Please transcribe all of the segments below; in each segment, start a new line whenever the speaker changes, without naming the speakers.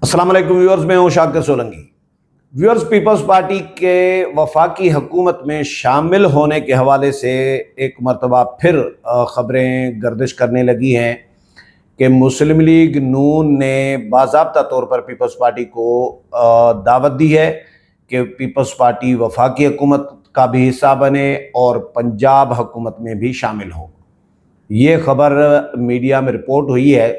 السلام علیکم ویورز، میں ہوں شاکر سولنگی۔ ویورز، پیپلز پارٹی کے وفاقی حکومت میں شامل ہونے کے حوالے سے ایک مرتبہ پھر خبریں گردش کرنے لگی ہیں کہ مسلم لیگ نون نے باضابطہ طور پر پیپلز پارٹی کو دعوت دی ہے کہ پیپلز پارٹی وفاقی حکومت کا بھی حصہ بنے اور پنجاب حکومت میں بھی شامل ہو۔ یہ خبر میڈیا میں رپورٹ ہوئی ہے۔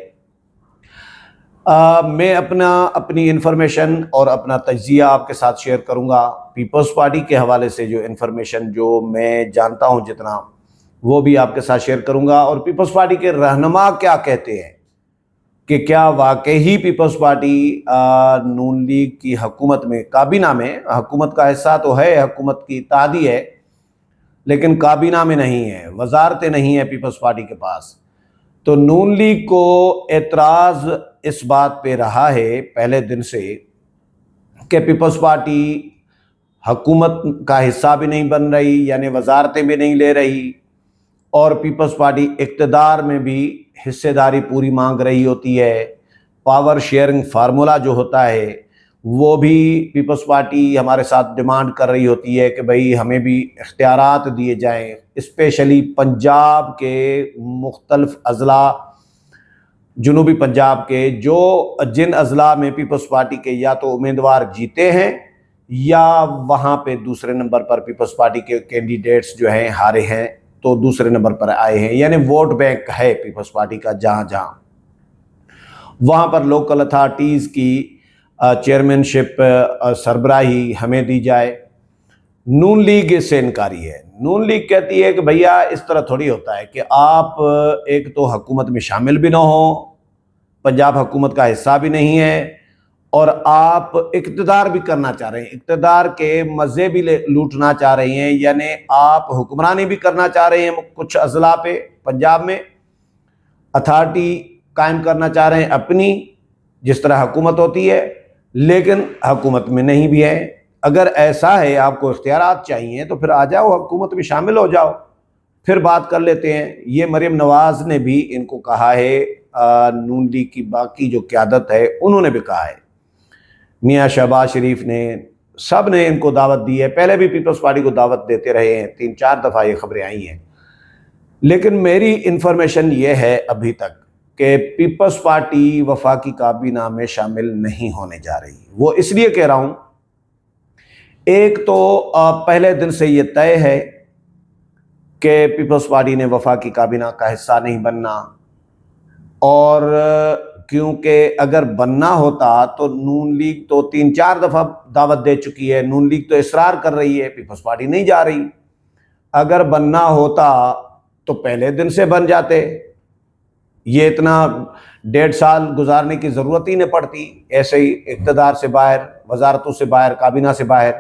میں اپنی انفارمیشن اور اپنا تجزیہ آپ کے ساتھ شیئر کروں گا۔ پیپلز پارٹی کے حوالے سے جو انفارمیشن جو میں جانتا ہوں جتنا، وہ بھی آپ کے ساتھ شیئر کروں گا، اور پیپلز پارٹی کے رہنما کیا کہتے ہیں کہ کیا واقعی پیپلز پارٹی نون لیگ کی حکومت میں، کابینہ میں، حکومت کا حصہ تو ہے، حکومت کی اتحادی ہے، لیکن کابینہ میں نہیں ہے، وزارتیں نہیں ہیں پیپلز پارٹی کے پاس۔ تو نون لیگ کو اعتراض اس بات پہ رہا ہے پہلے دن سے کہ پیپلز پارٹی حکومت کا حصہ بھی نہیں بن رہی، یعنی وزارتیں بھی نہیں لے رہی، اور پیپلز پارٹی اقتدار میں بھی حصے داری پوری مانگ رہی ہوتی ہے۔ پاور شیئرنگ فارمولا جو ہوتا ہے وہ بھی پیپلز پارٹی ہمارے ساتھ ڈیمانڈ کر رہی ہوتی ہے کہ بھئی ہمیں بھی اختیارات دیے جائیں، اسپیشلی پنجاب کے مختلف اضلاع، جنوبی پنجاب کے جن اضلاع میں پیپلز پارٹی کے یا تو امیدوار جیتے ہیں یا وہاں پہ دوسرے نمبر پر پیپلز پارٹی کے کینڈیڈیٹس جو ہیں ہارے ہیں، تو دوسرے نمبر پر آئے ہیں، یعنی ووٹ بینک ہے پیپلز پارٹی کا جہاں جہاں، وہاں پر لوکل اتھارٹیز کی چیئرمین شپ سربراہی ہمیں دی جائے۔ نون لیگ اس سے انکاری ہے۔ نون لیگ کہتی ہے کہ بھیا اس طرح تھوڑی ہوتا ہے کہ آپ ایک تو حکومت میں شامل بھی نہ ہوں، پنجاب حکومت کا حصہ بھی نہیں ہے، اور آپ اقتدار بھی کرنا چاہ رہے ہیں، اقتدار کے مزے بھی لوٹنا چاہ رہے ہیں، یعنی آپ حکمرانی بھی کرنا چاہ رہے ہیں کچھ اضلاع پہ پنجاب میں، اتھارٹی قائم کرنا چاہ رہے ہیں اپنی جس طرح حکومت ہوتی ہے، لیکن حکومت میں نہیں بھی ہے۔ اگر ایسا ہے، آپ کو اختیارات چاہیے، تو پھر آ جاؤ حکومت میں شامل ہو جاؤ، پھر بات کر لیتے ہیں۔ یہ مریم نواز نے بھی ان کو کہا ہے، نون لیگ کی باقی جو قیادت ہے انہوں نے بھی کہا ہے، میاں شہباز شریف نے، سب نے ان کو دعوت دی ہے۔ پہلے بھی پیپلز پارٹی کو دعوت دیتے رہے ہیں، 3-4 دفعہ یہ خبریں آئی ہیں، لیکن میری انفارمیشن یہ ہے ابھی تک کہ پیپلز پارٹی وفاقی کابینہ میں شامل نہیں ہونے جا رہی۔ وہ اس لیے کہہ رہا ہوں، ایک تو پہلے دن سے یہ طے ہے کہ پیپلز پارٹی نے وفاقی کابینہ کا حصہ نہیں بننا، اور کیونکہ اگر بننا ہوتا تو نون لیگ تو 3-4 دفعہ دعوت دے چکی ہے، نون لیگ تو اصرار کر رہی ہے، پیپلز پارٹی نہیں جا رہی۔ اگر بننا ہوتا تو پہلے دن سے بن جاتے، یہ اتنا 1.5 سال گزارنے کی ضرورت ہی نہ پڑتی، ایسے ہی اقتدار سے باہر، وزارتوں سے باہر، کابینہ سے باہر۔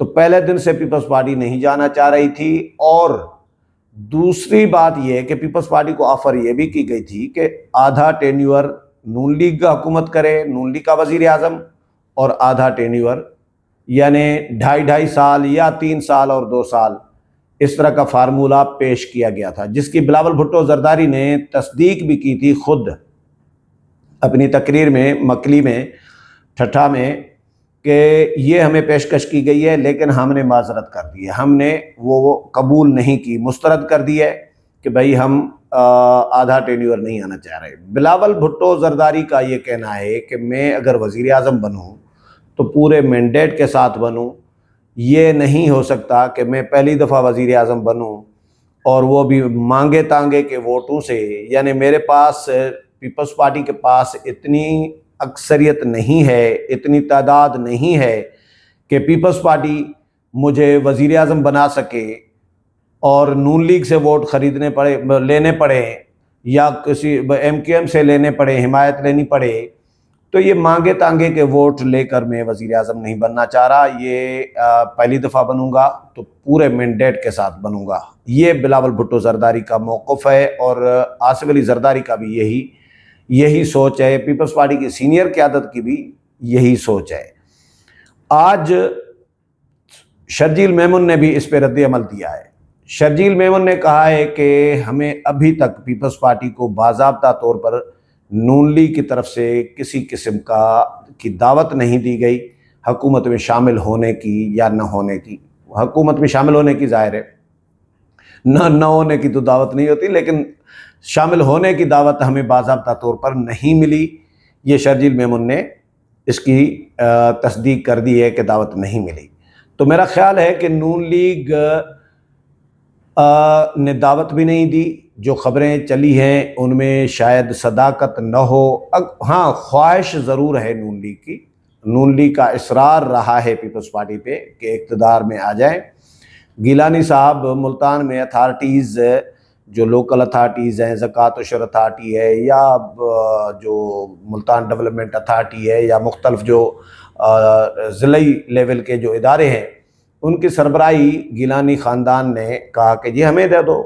تو پہلے دن سے پیپلز پارٹی نہیں جانا چاہ رہی تھی، اور دوسری بات یہ ہے کہ پیپلز پارٹی کو آفر یہ بھی کی گئی تھی کہ آدھا ٹینیور نون لیگ کا حکومت کرے، نون لیگ کا وزیر اعظم، اور آدھا ٹینیور یعنی 2.5 سال یا 3 سال اور 2 سال، اس طرح کا فارمولہ پیش کیا گیا تھا، جس کی بلاول بھٹو زرداری نے تصدیق بھی کی تھی خود اپنی تقریر میں، مکلی میں، ٹھٹھا میں، کہ یہ ہمیں پیشکش کی گئی ہے لیکن ہم نے معذرت کر دی ہے، ہم نے وہ قبول نہیں کی، مسترد کر دی ہے کہ بھئی ہم آدھا ٹینیور نہیں آنا چاہ رہے۔ بلاول بھٹو زرداری کا یہ کہنا ہے کہ میں اگر وزیر اعظم بنوں تو پورے مینڈیٹ کے ساتھ بنوں، یہ نہیں ہو سکتا کہ میں پہلی دفعہ وزیر اعظم بنوں اور وہ بھی مانگے تانگے کے ووٹوں سے، یعنی میرے پاس، پیپلز پارٹی کے پاس اتنی اکثریت نہیں ہے، اتنی تعداد نہیں ہے کہ پیپلز پارٹی مجھے وزیر اعظم بنا سکے، اور نون لیگ سے ووٹ لینے پڑے یا کسی MQM سے لینے پڑے، حمایت لینی پڑے، تو یہ مانگے تانگے کے ووٹ لے کر میں وزیر اعظم نہیں بننا چاہ رہا۔ یہ پہلی دفعہ بنوں گا تو پورے مینڈیٹ کے ساتھ بنوں گا۔ یہ بلاول بھٹو زرداری کا موقف ہے، اور آصف علی زرداری کا بھی یہی سوچ ہے، پیپلز پارٹی کی سینئر قیادت کی بھی یہی سوچ ہے۔ آج شرجیل میمن نے بھی اس پہ رد عمل دیا ہے۔ شرجیل میمن نے کہا ہے کہ ہمیں ابھی تک پیپلز پارٹی کو باضابطہ طور پر نون لیگ کی طرف سے کسی قسم کی دعوت نہیں دی گئی حکومت میں شامل ہونے کی یا نہ ہونے کی۔ حکومت میں شامل ہونے کی ظاہر ہے، نہ ہونے کی تو دعوت نہیں ہوتی، لیکن شامل ہونے کی دعوت ہمیں باضابطہ طور پر نہیں ملی۔ یہ شرجیل میمون نے اس کی تصدیق کر دی ہے کہ دعوت نہیں ملی۔ تو میرا خیال ہے کہ نون لیگ نے دعوت بھی نہیں دی، جو خبریں چلی ہیں ان میں شاید صداقت نہ ہو۔ ہاں، خواہش ضرور ہے نون لیگ کی، نون لیگ کا اصرار رہا ہے پیپلز پارٹی پہ کہ اقتدار میں آ جائیں۔ گیلانی صاحب ملتان میں اتھارٹیز، جو لوکل اتھارٹیز ہیں، زکوٰۃ و شر اتھارٹی ہے یا جو ملتان ڈیولپمنٹ اتھارٹی ہے یا مختلف جو ضلعی لیول کے جو ادارے ہیں، ان کی سربراہی گیلانی خاندان نے کہا کہ جی ہمیں دے دو،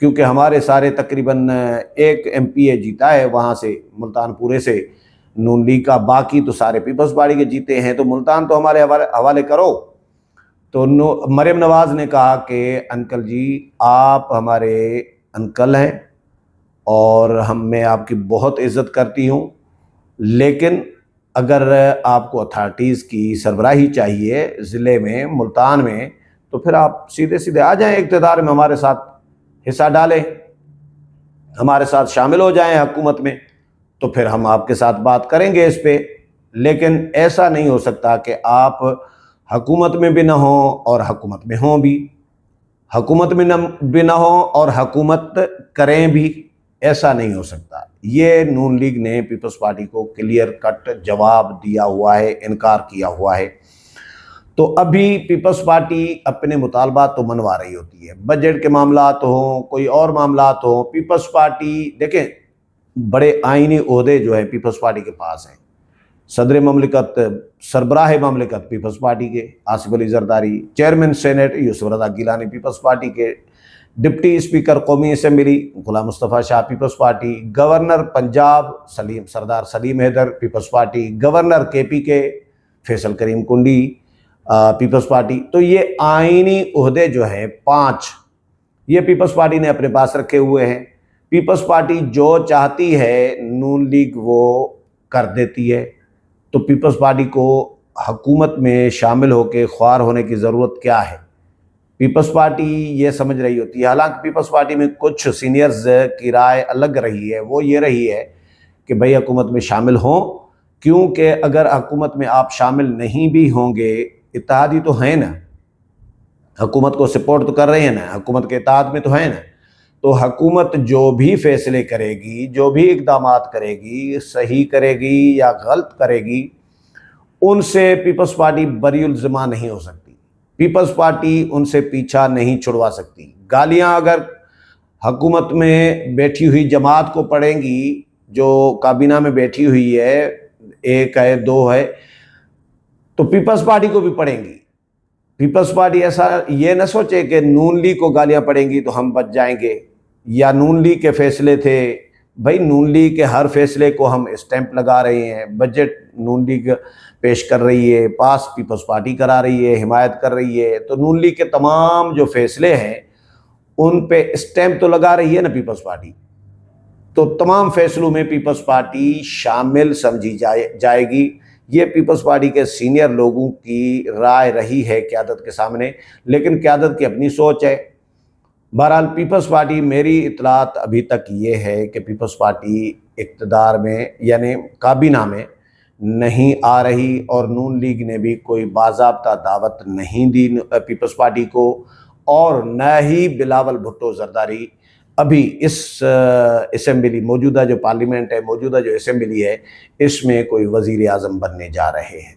کیونکہ ہمارے سارے تقریباً ایک ایم پی اے جیتا ہے وہاں سے، ملتان پورے سے نون لیگ کا، باقی تو سارے پیپلز پارٹی کے جیتے ہیں، تو ملتان تو ہمارے حوالے کرو۔ تو مریم نواز نے کہا کہ انکل جی آپ ہمارے انکل ہیں اور میں آپ کی بہت عزت کرتی ہوں، لیکن اگر آپ کو اتھارٹیز کی سربراہی چاہیے ضلع میں، ملتان میں، تو پھر آپ سیدھے سیدھے آ جائیں اقتدار میں، ہمارے ساتھ حصہ ڈالیں، ہمارے ساتھ شامل ہو جائیں حکومت میں، تو پھر ہم آپ کے ساتھ بات کریں گے اس پہ۔ لیکن ایسا نہیں ہو سکتا کہ آپ حکومت میں بھی نہ ہوں اور حکومت میں ہوں بھی، حکومت میں بھی نہ ہوں اور حکومت کریں بھی، ایسا نہیں ہو سکتا۔ یہ نون لیگ نے پیپلز پارٹی کو کلیئر کٹ جواب دیا ہوا ہے، انکار کیا ہوا ہے۔ تو ابھی پیپلز پارٹی اپنے مطالبات تو منوا رہی ہوتی ہے، بجٹ کے معاملات ہوں، کوئی اور معاملات ہوں، پیپلز پارٹی دیکھیں بڑے آئینی عہدے جو ہیں پیپلز پارٹی کے پاس ہیں، صدر مملکت، سربراہ مملکت پیپلز پارٹی کے آصف علی زرداری، چیئرمین سینیٹ یوسف رضا گیلانی پیپلز پارٹی کے، ڈپٹی اسپیکر قومی اسمبلی غلام مصطفیٰ شاہ پیپلز پارٹی، گورنر پنجاب سردار سلیم حیدر پیپلز پارٹی، گورنر کے پی کے فیصل کریم کنڈی پیپلز پارٹی۔ تو یہ آئینی عہدے جو ہیں 5، یہ پیپلز پارٹی نے اپنے پاس رکھے ہوئے ہیں۔ پیپلز پارٹی جو چاہتی ہے نون لیگ وہ کر دیتی ہے، تو پیپلز پارٹی کو حکومت میں شامل ہو کے خوار ہونے کی ضرورت کیا ہے؟ پیپلز پارٹی یہ سمجھ رہی ہوتی ہے، حالانکہ پیپلز پارٹی میں کچھ سینئرز کی رائے الگ رہی ہے، وہ یہ رہی ہے کہ بھئی حکومت میں شامل ہوں، کیونکہ اگر حکومت میں آپ شامل نہیں بھی ہوں گے، اتحادی تو ہیں نا، حکومت کو سپورٹ تو کر رہے ہیں نا، حکومت کے اتحاد میں تو ہیں نا، تو حکومت جو بھی فیصلے کرے گی، جو بھی اقدامات کرے گی، صحیح کرے گی یا غلط کرے گی، ان سے پیپلز پارٹی بری الزمہ نہیں ہو سکتی، پیپلز پارٹی ان سے پیچھا نہیں چھڑوا سکتی۔ گالیاں اگر حکومت میں بیٹھی ہوئی جماعت کو پڑیں گی، جو کابینہ میں بیٹھی ہوئی ہے، 1 ہے 2 ہے، تو پیپلز پارٹی کو بھی پڑیں گی۔ پیپلز پارٹی ایسا یہ نہ سوچے کہ نون لیگ کو گالیاں پڑیں گی تو ہم بچ جائیں گے، یا نون لیگ کے فیصلے تھے، بھائی نون لیگ کے ہر فیصلے کو ہم اسٹیمپ لگا رہے ہیں، بجٹ نون لیگ پیش کر رہی ہے، پاس پیپلز پارٹی کرا رہی ہے، حمایت کر رہی ہے، تو نون لیگ کے تمام جو فیصلے ہیں ان پہ اسٹیمپ تو لگا رہی ہے نا پیپلز پارٹی، تو تمام فیصلوں میں پیپلز پارٹی شامل سمجھی جائے گی۔ یہ پیپلز پارٹی کے سینئر لوگوں کی رائے رہی ہے قیادت کے سامنے، لیکن قیادت کی اپنی سوچ ہے۔ بہرحال پیپلز پارٹی، میری اطلاعات ابھی تک یہ ہے کہ پیپلز پارٹی اقتدار میں یعنی کابینہ میں نہیں آ رہی، اور نون لیگ نے بھی کوئی باضابطہ دعوت نہیں دی پیپلز پارٹی کو، اور نہ ہی بلاول بھٹو زرداری ابھی اس اسمبلی، موجودہ جو پارلیمنٹ ہے، موجودہ جو اسمبلی ہے، اس میں کوئی وزیر اعظم بننے جا رہے ہیں۔